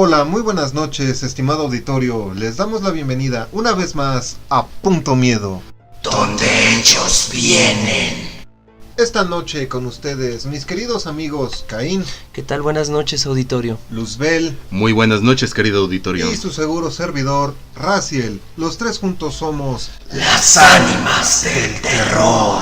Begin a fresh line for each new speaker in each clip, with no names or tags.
Hola, muy buenas noches, estimado auditorio. Les damos la bienvenida una vez más a Punto Miedo,
donde ellos vienen.
Esta noche con ustedes, mis queridos amigos Caín.
¿Qué tal? Buenas noches, auditorio.
Luzbel.
Muy buenas noches, querido auditorio.
Y su seguro servidor, Raziel. Los tres juntos somos
las ánimas del terror.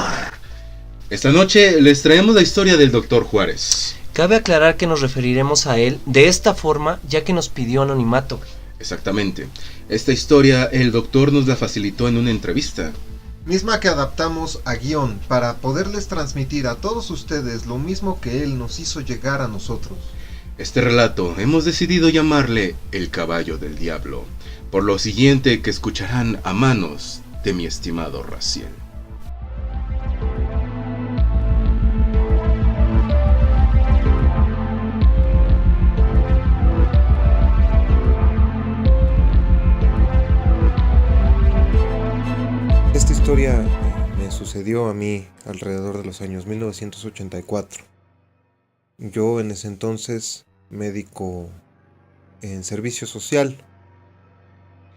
Esta noche les traemos la historia del Dr. Juárez.
Cabe aclarar que nos referiremos a él de esta forma, ya que nos pidió anonimato.
Exactamente. Esta historia el doctor nos la facilitó en una entrevista,
misma que adaptamos a guión para poderles transmitir a todos ustedes lo mismo que él nos hizo llegar a nosotros.
Este relato hemos decidido llamarle El Caballo del Diablo, por lo siguiente que escucharán a manos de mi estimado Raziel.
Esta historia me sucedió a mí alrededor de los años 1984. Yo en ese entonces, médico en servicio social,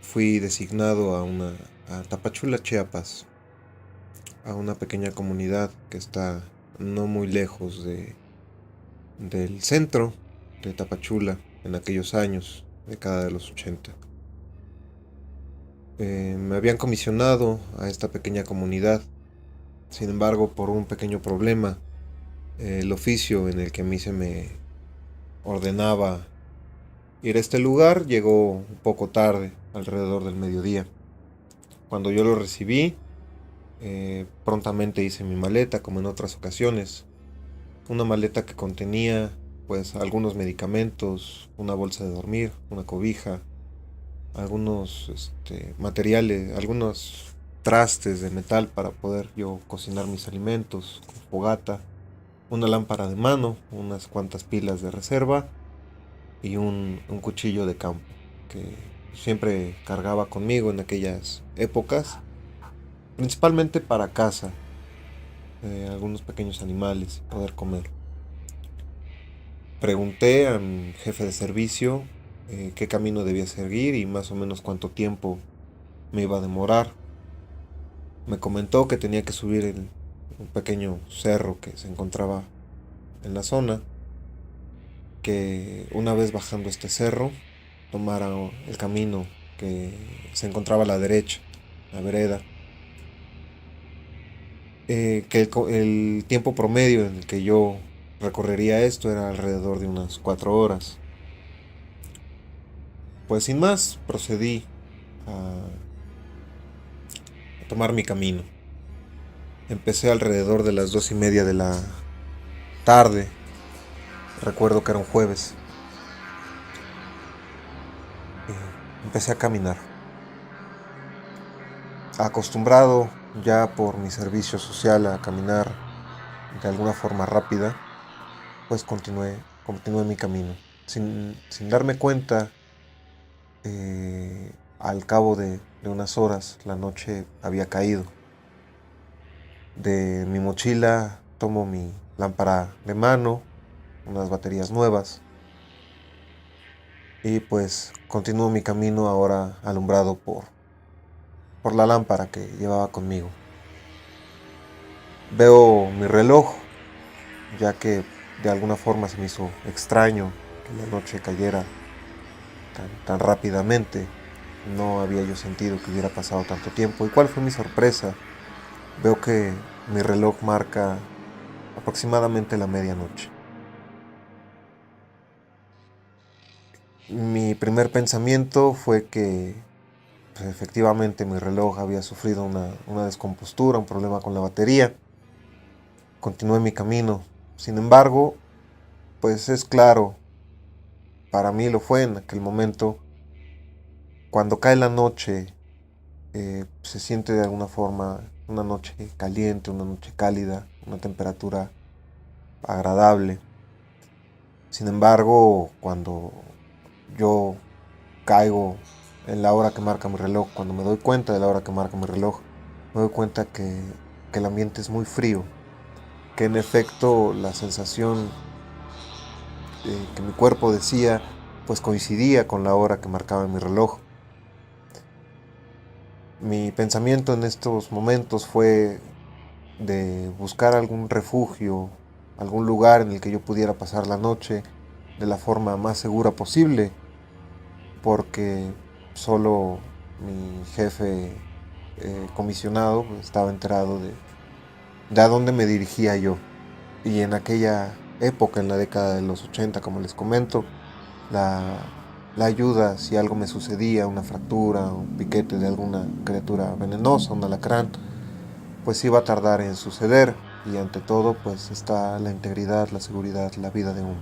fui designado a Tapachula, Chiapas, a una pequeña comunidad que está no muy lejos del centro de Tapachula en aquellos años, década de los 80. Me habían comisionado a esta pequeña comunidad. Sin embargo, por un pequeño problema, el oficio en el que a mí se me ordenaba ir a este lugar llegó un poco tarde, alrededor del mediodía. Cuando yo lo recibí, prontamente hice mi maleta, como en otras ocasiones. Una maleta que contenía pues algunos medicamentos, una bolsa de dormir, una cobija, algunos materiales, algunos trastes de metal para poder yo cocinar mis alimentos, con fogata, una lámpara de mano, unas cuantas pilas de reserva y un cuchillo de campo que siempre cargaba conmigo en aquellas épocas, principalmente para caza, algunos pequeños animales y poder comer. Pregunté a mi jefe de servicio qué camino debía seguir y más o menos cuánto tiempo me iba a demorar. Me comentó que tenía que subir un pequeño cerro que se encontraba en la zona, que una vez bajando este cerro tomara el camino que se encontraba a la derecha, la vereda, que el tiempo promedio en el que yo recorrería esto era alrededor de unas 4 horas. Pues sin más, procedí a tomar mi camino. Empecé alrededor de las 2:30 de la tarde. Recuerdo que era un jueves. Empecé a caminar. Acostumbrado ya por mi servicio social a caminar de alguna forma rápida, pues continué mi camino. Sin darme cuenta, al cabo de unas horas, la noche había caído. De mi mochila tomo mi lámpara de mano, unas baterías nuevas, y pues continúo mi camino ahora alumbrado por la lámpara que llevaba conmigo. Veo mi reloj, ya que de alguna forma se me hizo extraño que la noche cayera tan rápidamente. No había yo sentido que hubiera pasado tanto tiempo. ¿Y cuál fue mi sorpresa? Veo que mi reloj marca aproximadamente la medianoche. Mi primer pensamiento fue que pues, efectivamente mi reloj había sufrido una descompostura, un problema con la batería. Continué mi camino. Sin embargo, pues es claro, para mí lo fue en aquel momento. Cuando cae la noche, se siente de alguna forma una noche caliente, una noche cálida, una temperatura agradable. Sin embargo, cuando yo caigo en la hora que marca mi reloj, cuando me doy cuenta de la hora que marca mi reloj, me doy cuenta que el ambiente es muy frío, que en efecto la sensación que mi cuerpo decía pues coincidía con la hora que marcaba en mi reloj. Mi pensamiento en estos momentos fue de buscar algún refugio, algún lugar en el que yo pudiera pasar la noche de la forma más segura posible, porque solo mi jefe comisionado estaba enterado de a dónde me dirigía yo. Y en aquella época, en la década de los 80, como les comento, la ayuda si algo me sucedía, una fractura, un piquete de alguna criatura venenosa, un alacrán, pues iba a tardar en suceder. Y ante todo, pues está la integridad, la seguridad, la vida de uno.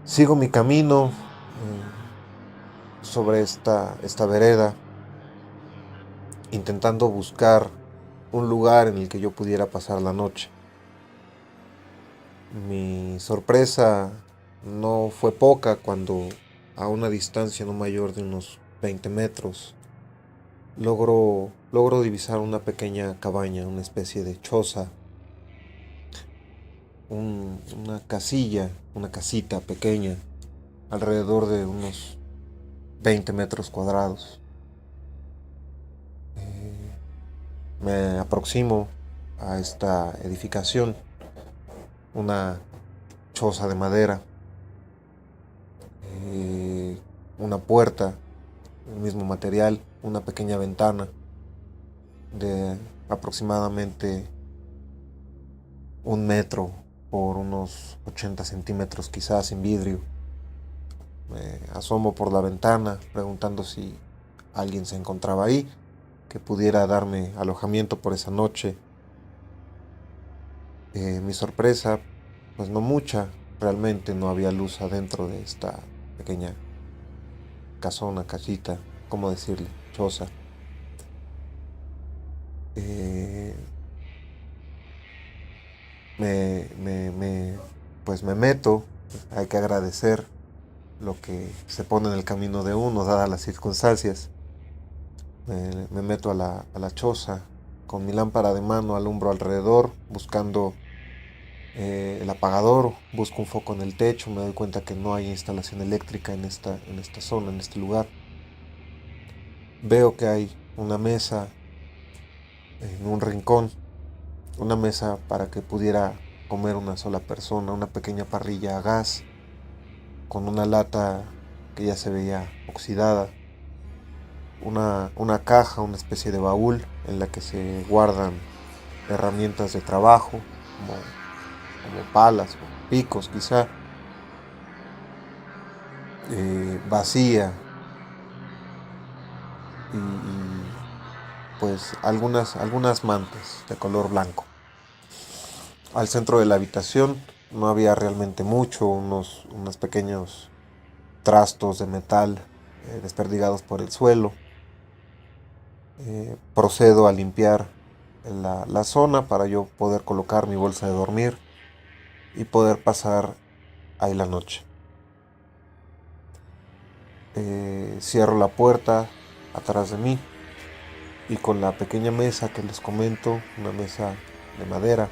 Sigo mi camino sobre esta vereda, intentando buscar un lugar en el que yo pudiera pasar la noche. Mi sorpresa no fue poca cuando a una distancia no mayor de unos 20 metros logro divisar una pequeña cabaña, una especie de choza, una casilla, una casita pequeña, alrededor de unos 20 metros cuadrados. Me aproximo a esta edificación, una choza de madera, una puerta, el mismo material, una pequeña ventana de aproximadamente 1 metro por unos 80 centímetros, quizás sin vidrio. Me asomo por la ventana preguntando si alguien se encontraba ahí, que pudiera darme alojamiento por esa noche. Mi sorpresa, pues no mucha, realmente no había luz adentro de esta pequeña casona, casita, ¿cómo decirle? Choza. Eh, pues me meto, hay que agradecer lo que se pone en el camino de uno, dadas las circunstancias. Me meto a la choza, con mi lámpara de mano alumbro alrededor, buscando el apagador, busco un foco en el techo, me doy cuenta que no hay instalación eléctrica en esta zona, en este lugar. Veo que hay una mesa en un rincón, una mesa para que pudiera comer una sola persona, una pequeña parrilla a gas, con una lata que ya se veía oxidada, una caja, una especie de baúl en la que se guardan herramientas de trabajo, como palas o picos quizá, vacía, y pues algunas mantas de color blanco. Al centro de la habitación no había realmente mucho, unos pequeños trastos de metal desperdigados por el suelo. Procedo a limpiar la zona para yo poder colocar mi bolsa de dormir y poder pasar ahí la noche. Cierro la puerta atrás de mí y con la pequeña mesa que les comento, una mesa de madera,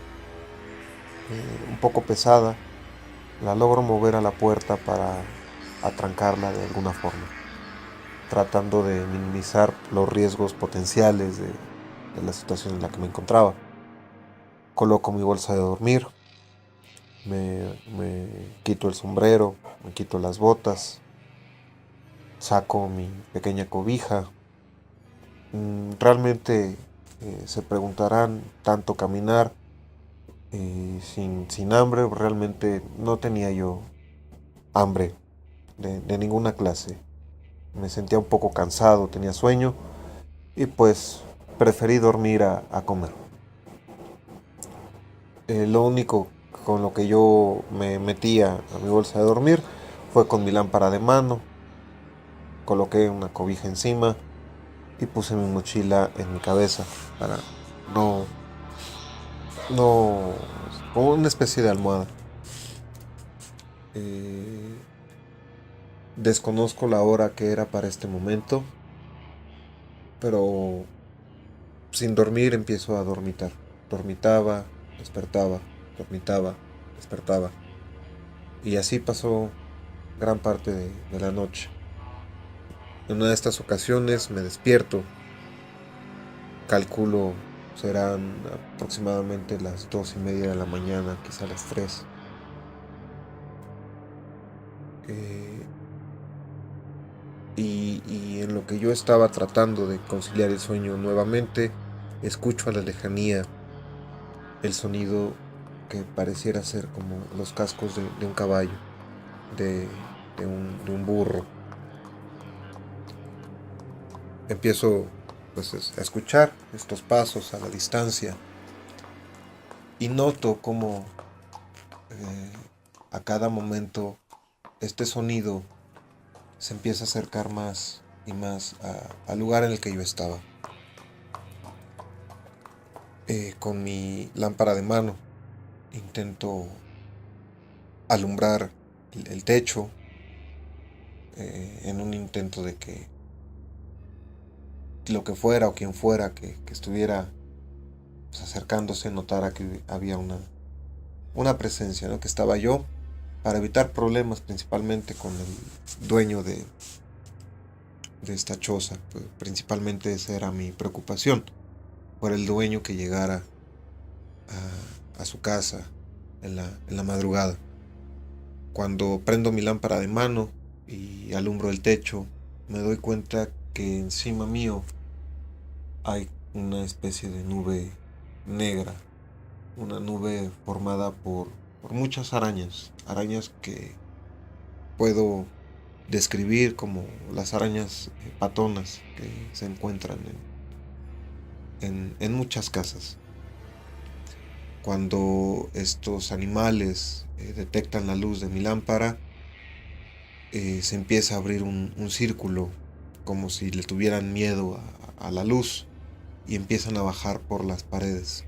un poco pesada, la logro mover a la puerta para atrancarla de alguna forma, tratando de minimizar los riesgos potenciales de la situación en la que me encontraba. Coloco mi bolsa de dormir, me quito el sombrero, me quito las botas, saco mi pequeña cobija. Realmente se preguntarán, tanto caminar sin hambre, realmente no tenía yo hambre de ninguna clase. Me sentía un poco cansado, tenía sueño y pues preferí dormir a comer. Lo único con lo que yo me metía a mi bolsa de dormir fue con mi lámpara de mano, coloqué una cobija encima y puse mi mochila en mi cabeza para como una especie de almohada. Desconozco la hora que era para este momento, pero sin dormir empiezo a dormitar. Dormitaba, despertaba, dormitaba, despertaba. Y así pasó gran parte de la noche. En una de estas ocasiones me despierto, calculo serán aproximadamente las 2:30 de la mañana, quizá las 3. Eh, y en lo que yo estaba tratando de conciliar el sueño nuevamente, escucho a la lejanía el sonido que pareciera ser como los cascos de un caballo, de, de un burro. Empiezo pues a escuchar estos pasos a la distancia y noto como a cada momento este sonido se empieza a acercar más y más al lugar en el que yo estaba. Con mi lámpara de mano intento alumbrar el techo en un intento de que lo que fuera o quien fuera que estuviera pues, acercándose notara que había una presencia, ¿no? Que estaba yo, para evitar problemas principalmente con el dueño de esta choza. Pues, principalmente esa era mi preocupación, por el dueño que llegara a su casa en la madrugada. Cuando prendo mi lámpara de mano y alumbro el techo, me doy cuenta que encima mío hay una especie de nube negra, una nube formada por muchas arañas, arañas que puedo describir como las arañas patonas que se encuentran en muchas casas. Cuando estos animales detectan la luz de mi lámpara, se empieza a abrir un círculo, como si le tuvieran miedo a la luz, y empiezan a bajar por las paredes.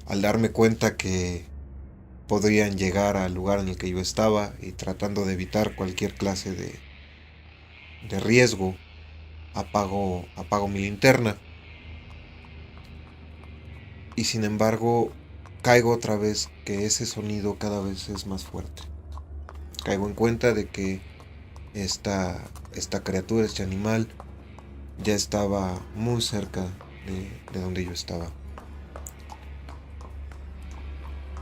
Al darme cuenta que podrían llegar al lugar en el que yo estaba y tratando de evitar cualquier clase de riesgo, apago mi linterna. Y sin embargo, caigo otra vez que ese sonido cada vez es más fuerte. Caigo en cuenta de que esta criatura, este animal, ya estaba muy cerca de donde yo estaba.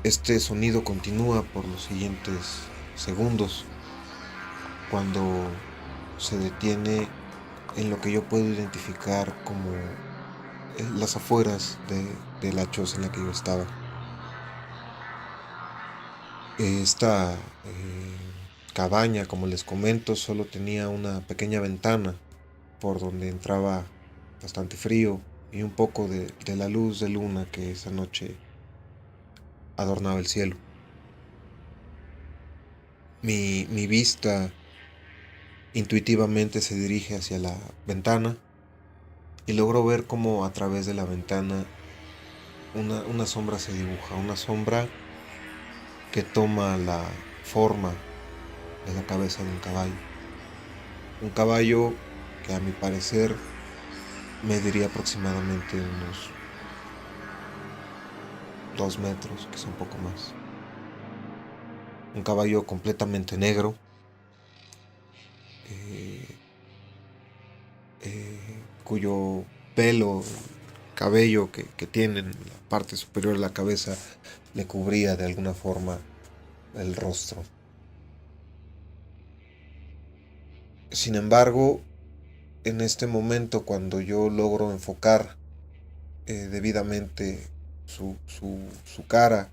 Este sonido continúa por los siguientes segundos, cuando se detiene en lo que yo puedo identificar como las afueras de la choza en la que yo estaba. Esta cabaña, como les comento, solo tenía una pequeña ventana por donde entraba bastante frío y un poco de la luz de luna que esa noche adornaba el cielo. Mi vista intuitivamente se dirige hacia la ventana y logro ver cómo a través de la ventana una sombra se dibuja, una sombra que toma la forma de la cabeza de un caballo. Un caballo que a mi parecer mediría aproximadamente unos 2 metros, quizá un poco más. Un caballo completamente negro, cuyo pelo, cabello que tiene en la parte superior de la cabeza le cubría de alguna forma el rostro. Sin embargo, en este momento, cuando yo logro enfocar debidamente su cara,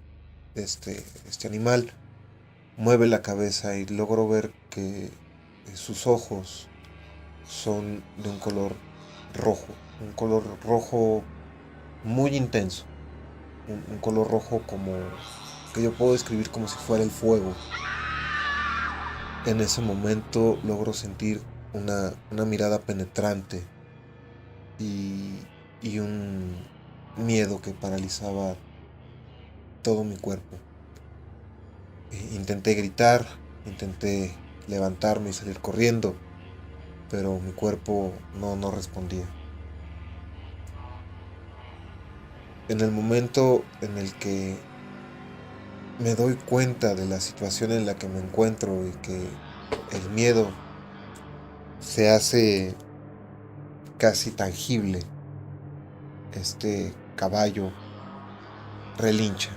este animal mueve la cabeza y logro ver que sus ojos son de un color rojo muy intenso, un color rojo como que yo puedo describir como si fuera el fuego. En ese momento logro sentir una mirada penetrante y un miedo que paralizaba todo mi cuerpo. Intenté gritar, intenté levantarme y salir corriendo, pero mi cuerpo no respondía. En el momento en el que me doy cuenta de la situación en la que me encuentro y que el miedo se hace casi tangible. Este caballo relincha.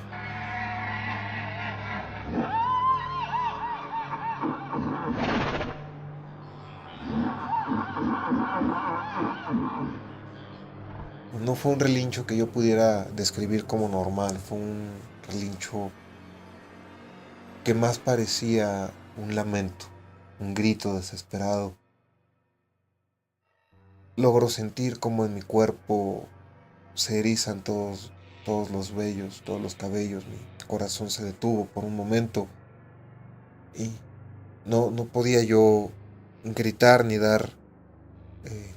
No fue un relincho que yo pudiera describir como normal, fue un relincho que más parecía un lamento, un grito desesperado. Logro sentir como en mi cuerpo se erizan todos los vellos, todos los cabellos, mi corazón se detuvo por un momento y no podía yo gritar ni eh,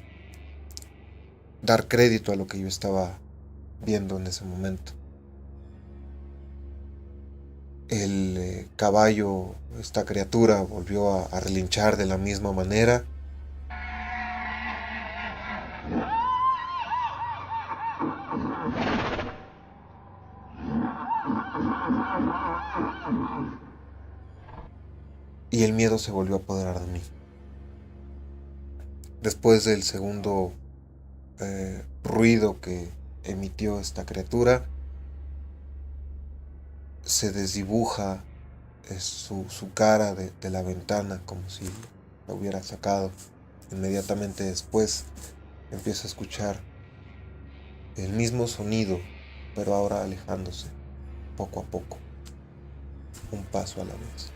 dar crédito a lo que yo estaba viendo en ese momento. El caballo, esta criatura, volvió a relinchar de la misma manera. Y el miedo se volvió a apoderar de mí. Después del segundo ruido que emitió esta criatura, se desdibuja su cara de la ventana como si la hubiera sacado. Inmediatamente después empiezo a escuchar el mismo sonido, pero ahora alejándose, poco a poco, un paso a la vez.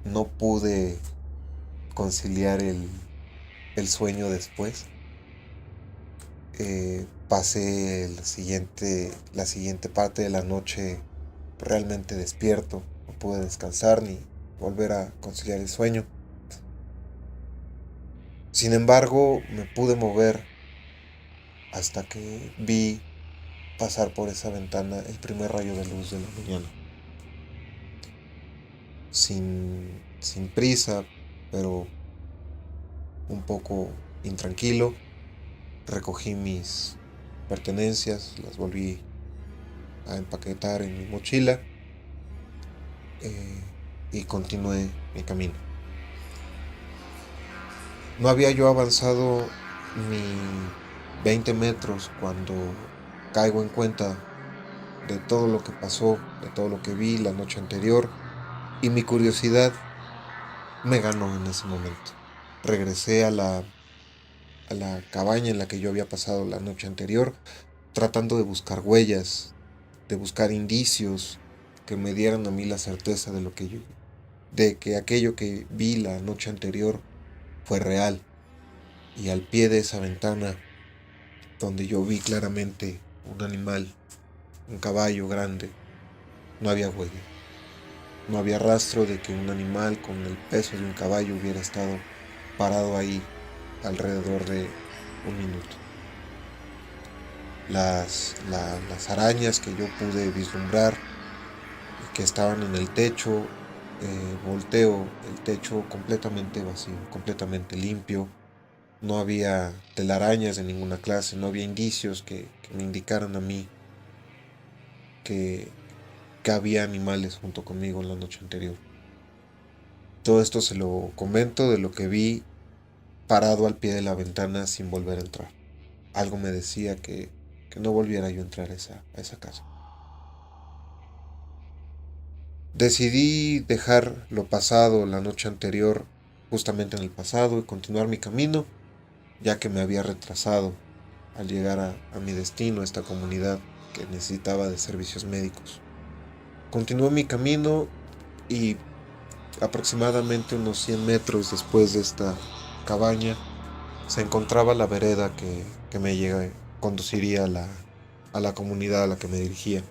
No pude conciliar el sueño después. Pasé la siguiente parte de la noche realmente despierto. No pude descansar ni volver a conciliar el sueño. Sin embargo, me pude mover hasta que vi pasar por esa ventana el primer rayo de luz de la mañana. Sin prisa, pero un poco intranquilo, recogí mis pertenencias, las volví a empaquetar en mi mochila y continué mi camino. No había yo avanzado ni 20 metros cuando caigo en cuenta de todo lo que pasó, de todo lo que vi la noche anterior, y mi curiosidad me ganó en ese momento. Regresé a la cabaña en la que yo había pasado la noche anterior, tratando de buscar huellas, de buscar indicios que me dieran a mí la certeza de que aquello que vi la noche anterior fue real. Y al pie de esa ventana, donde yo vi claramente un animal, un caballo grande, no había huella. No había rastro de que un animal con el peso de un caballo hubiera estado parado ahí alrededor de un minuto. Las arañas que yo pude vislumbrar, que estaban en el techo, volteo el techo completamente vacío, completamente limpio. No había telarañas de ninguna clase, no había indicios que me indicaran a mí que había animales junto conmigo en la noche anterior. Todo esto se lo comento de lo que vi parado al pie de la ventana sin volver a entrar. Algo me decía que no volviera yo a entrar a esa casa. Decidí dejar lo pasado la noche anterior justamente en el pasado y continuar mi camino, ya que me había retrasado al llegar a mi destino, a esta comunidad que necesitaba de servicios médicos. Continué mi camino y aproximadamente unos 100 metros después de esta cabaña se encontraba la vereda que me conduciría a la comunidad a la que me dirigía.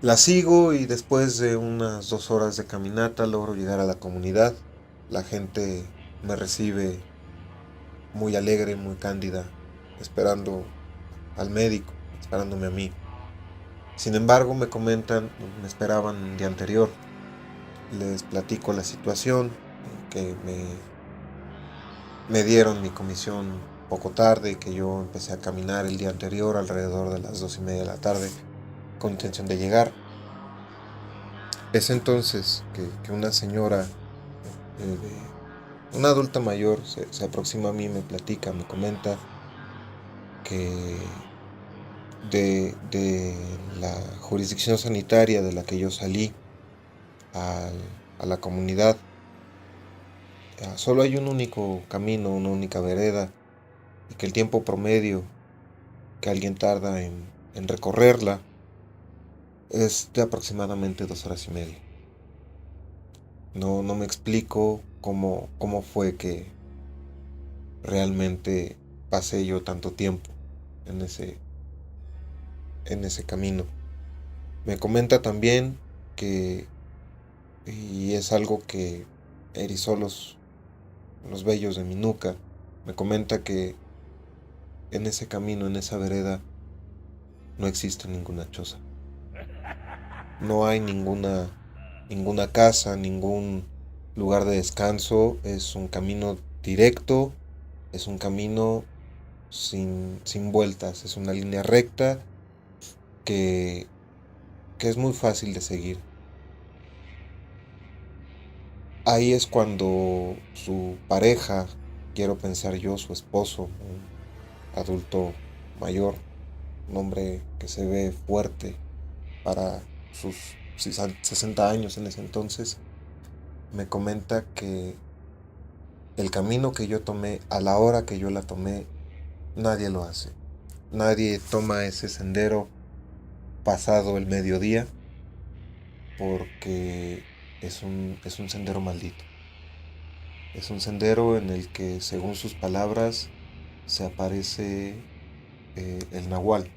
La sigo y después de unas 2 horas de caminata logro llegar a la comunidad. La gente me recibe muy alegre, muy cándida, esperando al médico, esperándome a mí. Sin embargo, me comentan, me esperaban un día anterior. Les platico la situación, que me dieron mi comisión poco tarde, que yo empecé a caminar el día anterior alrededor de las 2:30 de la tarde con intención de llegar. Es entonces que una señora, una adulta mayor, se aproxima a mí, me platica, me comenta que de la jurisdicción sanitaria de la que yo salí a la comunidad, solo hay un único camino, una única vereda, y que el tiempo promedio que alguien tarda en recorrerla es de aproximadamente 2 horas y media. No me explico cómo fue que realmente pasé yo tanto tiempo en ese camino. Me comenta también que, y es algo que erizó los vellos de mi nuca, me comenta que en ese camino, en esa vereda, no existe ninguna choza. No hay ninguna casa, ningún lugar de descanso. Es un camino directo, es un camino sin vueltas, es una línea recta que es muy fácil de seguir. Ahí es cuando su pareja, quiero pensar yo, su esposo, un adulto mayor, un hombre que se ve fuerte para sus 60 años en ese entonces, me comenta que el camino que yo tomé, a la hora que yo la tomé, nadie lo hace. Nadie toma ese sendero pasado el mediodía, porque es un sendero maldito. Es un sendero en el que, según sus palabras, se aparece el nahual,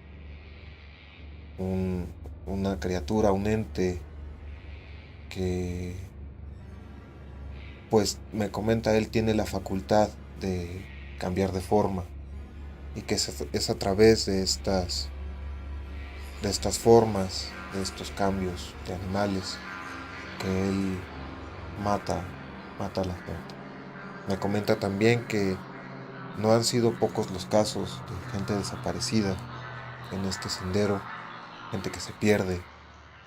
una criatura, un ente que, pues me comenta él, tiene la facultad de cambiar de forma, y que es a través de estas formas, de estos cambios de animales, que él mata a la gente. Me comenta también que no han sido pocos los casos de gente desaparecida en este sendero, gente que se pierde,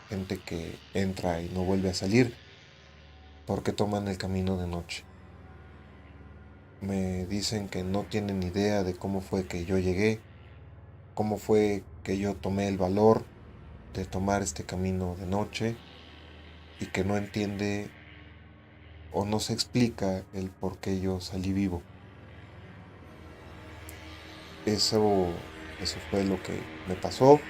gente que entra y no vuelve a salir porque toman el camino de noche. Me dicen que no tienen idea de cómo fue que yo llegué, cómo fue que yo tomé el valor de tomar este camino de noche, y que no entiende o no se explica el por qué yo salí vivo. Eso fue lo que me pasó.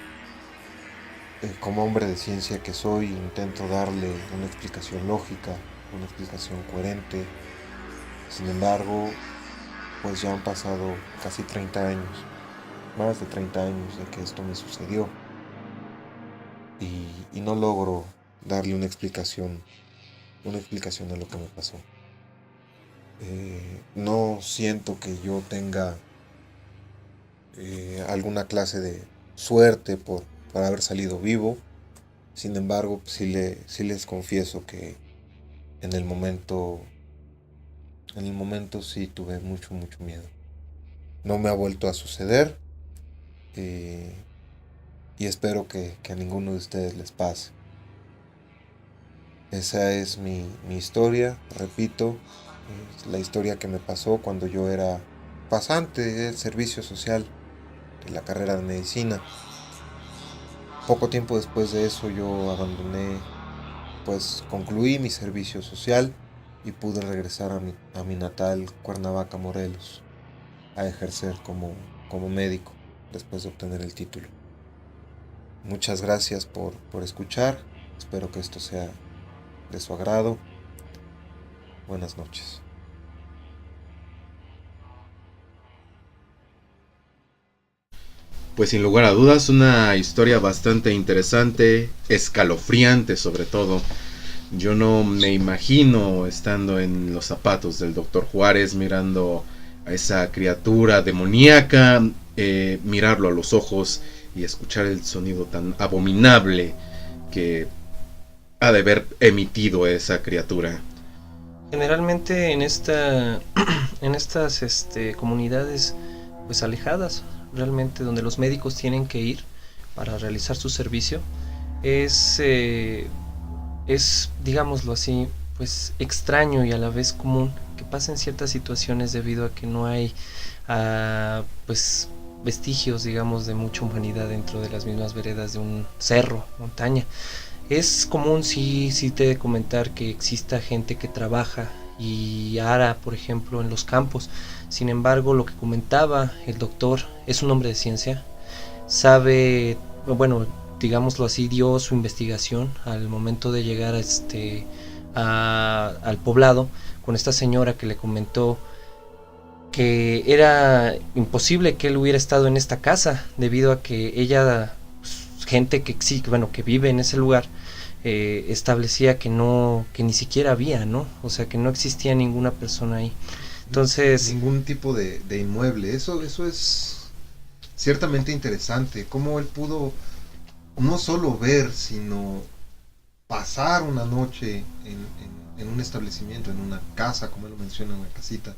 Como hombre de ciencia que soy, intento darle una explicación lógica, una explicación coherente. Sin embargo, pues ya han pasado casi 30 años, más de 30 años de que esto me sucedió, y no logro darle una explicación a lo que me pasó. No siento que yo tenga alguna clase de suerte por haber salido vivo. Sin embargo, sí les confieso que en el momento sí tuve mucho miedo. No me ha vuelto a suceder, y espero que a ninguno de ustedes les pase. Esa es mi historia, repito, es la historia que me pasó cuando yo era pasante del servicio social de la carrera de medicina. Poco tiempo después de eso yo abandoné, pues concluí mi servicio social y pude regresar a mi natal Cuernavaca, Morelos, a ejercer como médico después de obtener el título. Muchas gracias por escuchar, espero que esto sea de su agrado. Buenas noches.
Pues sin lugar a dudas, una historia bastante interesante, escalofriante sobre todo. Yo no me imagino estando en los zapatos del Dr. Juárez, mirando a esa criatura demoníaca, mirarlo a los ojos y escuchar el sonido tan abominable que ha de haber emitido esa criatura.
Generalmente en estas comunidades pues alejadas, realmente donde los médicos tienen que ir para realizar su servicio, es, digámoslo así, pues extraño y a la vez común que pasen ciertas situaciones debido a que no hay pues vestigios, digamos, de mucha humanidad dentro de las mismas veredas de un cerro, montaña. Es común, sí te he de comentar que exista gente que trabaja y ara, por ejemplo, en los campos. Sin embargo, lo que comentaba el doctor es un hombre de ciencia, sabe, bueno, digámoslo así, dio su investigación al momento de llegar al poblado con esta señora que le comentó que era imposible que él hubiera estado en esta casa debido a que ella, pues, gente que sí, bueno, que vive en ese lugar, establecía que no, que ni siquiera había, ¿no? O sea, que no existía ninguna persona ahí. Entonces,
ningún tipo de inmueble. Eso es ciertamente interesante. Cómo él pudo no solo ver, sino pasar una noche en un establecimiento, en una casa, como él lo menciona, en una casita.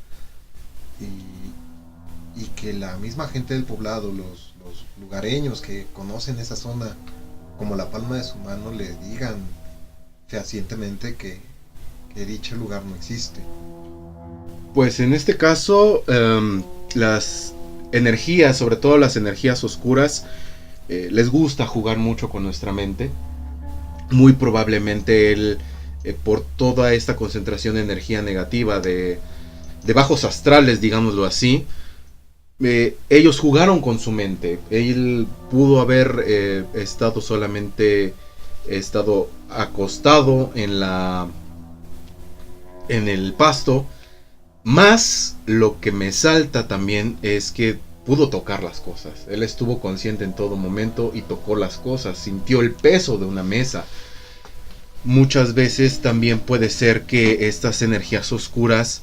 Y que la misma gente del poblado, los lugareños que conocen esa zona como la palma de su mano, le digan fehacientemente que dicho lugar no existe.
Pues en este caso, las energías, sobre todo las energías oscuras, les gusta jugar mucho con nuestra mente. Muy probablemente él, por toda esta concentración de energía negativa de bajos astrales, digámoslo así, ellos jugaron con su mente. Él pudo haber estado acostado en el pasto. Más lo que me salta también es que pudo tocar las cosas. Él estuvo consciente en todo momento y tocó las cosas, sintió el peso de una mesa. Muchas veces también puede ser que estas energías oscuras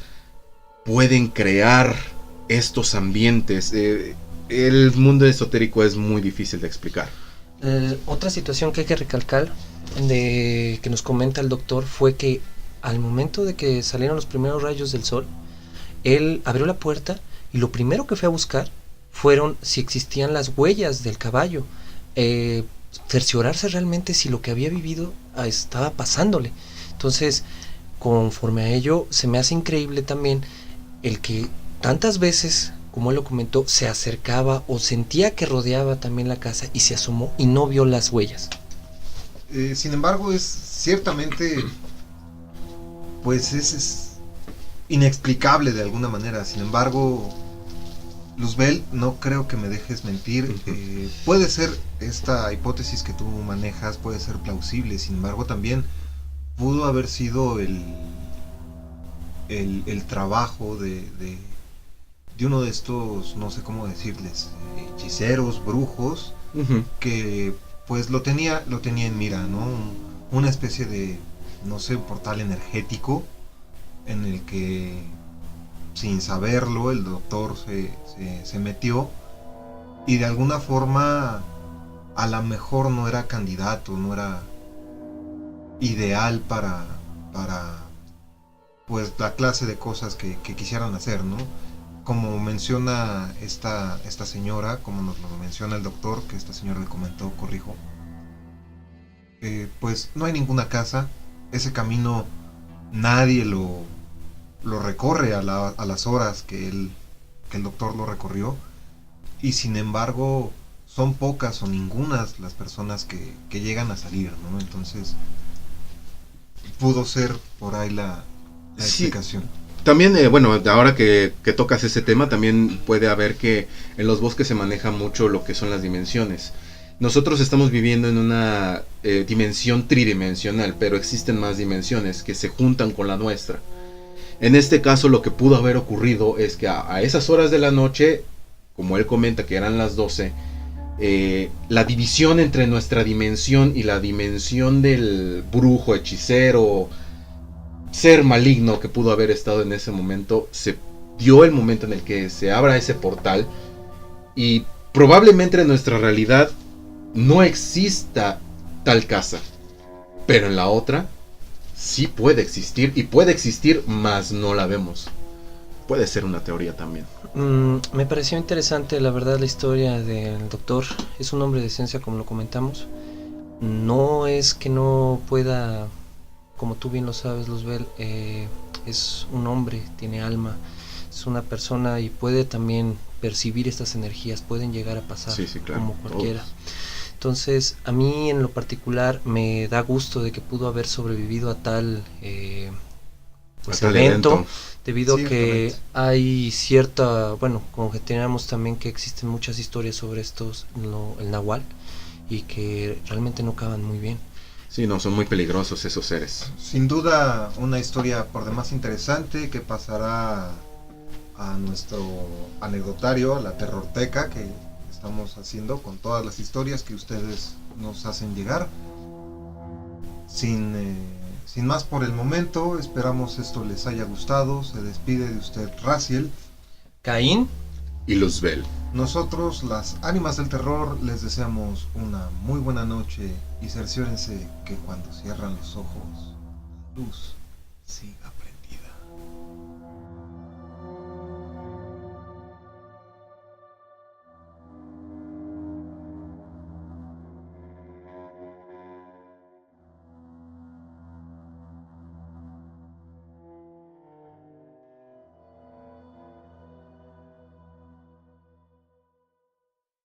pueden crear estos ambientes. El mundo esotérico es muy difícil de explicar.
Otra situación que hay que recalcar que nos comenta el doctor fue que al momento de que salieron los primeros rayos del sol, él abrió la puerta y lo primero que fue a buscar fueron si existían las huellas del caballo, cerciorarse realmente si lo que había vivido estaba pasándole. Entonces, conforme a ello, se me hace increíble también el que tantas veces, como él lo comentó, se acercaba o sentía que rodeaba también la casa y se asomó y no vio las huellas.
Sin embargo, es ciertamente, pues es inexplicable de alguna manera. Sin embargo, Luzbel, no creo que me dejes mentir. Puede ser esta hipótesis que tú manejas, puede ser plausible. Sin embargo, también pudo haber sido el trabajo de uno de estos, no sé cómo decirles, hechiceros, brujos, que pues lo tenía en mira, ¿no? Una especie de, no sé, portal energético en el que, sin saberlo, el doctor se metió y de alguna forma a lo mejor no era candidato, no era ideal para pues la clase de cosas que quisieran hacer, ¿no? Como menciona esta señora, como nos lo menciona el doctor, que esta señora le comentó, corrijo, pues no hay ninguna casa, ese camino nadie lo recorre a las horas que el doctor lo recorrió, y sin embargo son pocas o ningunas las personas que llegan a salir, ¿no? Entonces pudo ser por ahí la explicación.
También, bueno, ahora que tocas ese tema, también puede haber que en los bosques se maneja mucho lo que son las dimensiones. Nosotros estamos viviendo en una dimensión tridimensional, pero existen más dimensiones que se juntan con la nuestra. En este caso, lo que pudo haber ocurrido es que a esas horas de la noche, como él comenta que eran las 12, la división entre nuestra dimensión y la dimensión del brujo, hechicero, ser maligno que pudo haber estado en ese momento, se dio el momento en el que se abra ese portal y probablemente en nuestra realidad no exista tal casa, pero en la otra sí puede existir, y puede existir, mas no la vemos. Puede ser una teoría también.
Me pareció interesante, la verdad, la historia del doctor. Es un hombre de ciencia, como lo comentamos. no es que no pueda, como tú bien lo sabes, Luzbel, es un hombre, tiene alma, es una persona y puede también percibir estas energías, pueden llegar a pasar
Sí, sí, claro.
como cualquiera.
Todos.
Entonces, a mí en lo particular me da gusto de que pudo haber sobrevivido a tal pues
A tal
evento, debido a que
Ciertamente.
hay cierta, bueno, conjeturamos también que existen muchas historias sobre estos, el nahual, y que realmente no acaban muy bien.
Sí, no, son muy peligrosos esos seres.
Sin duda una historia por demás interesante que pasará a nuestro anecdotario, a la terrorteca que estamos haciendo con todas las historias que ustedes nos hacen llegar. Sin más por el momento, esperamos esto les haya gustado. Se despide de usted Raziel.
Caín,
Y Luzbel.
Nosotros, las ánimas del terror, les deseamos una muy buena noche y cerciórense que cuando cierran los ojos, la luz siga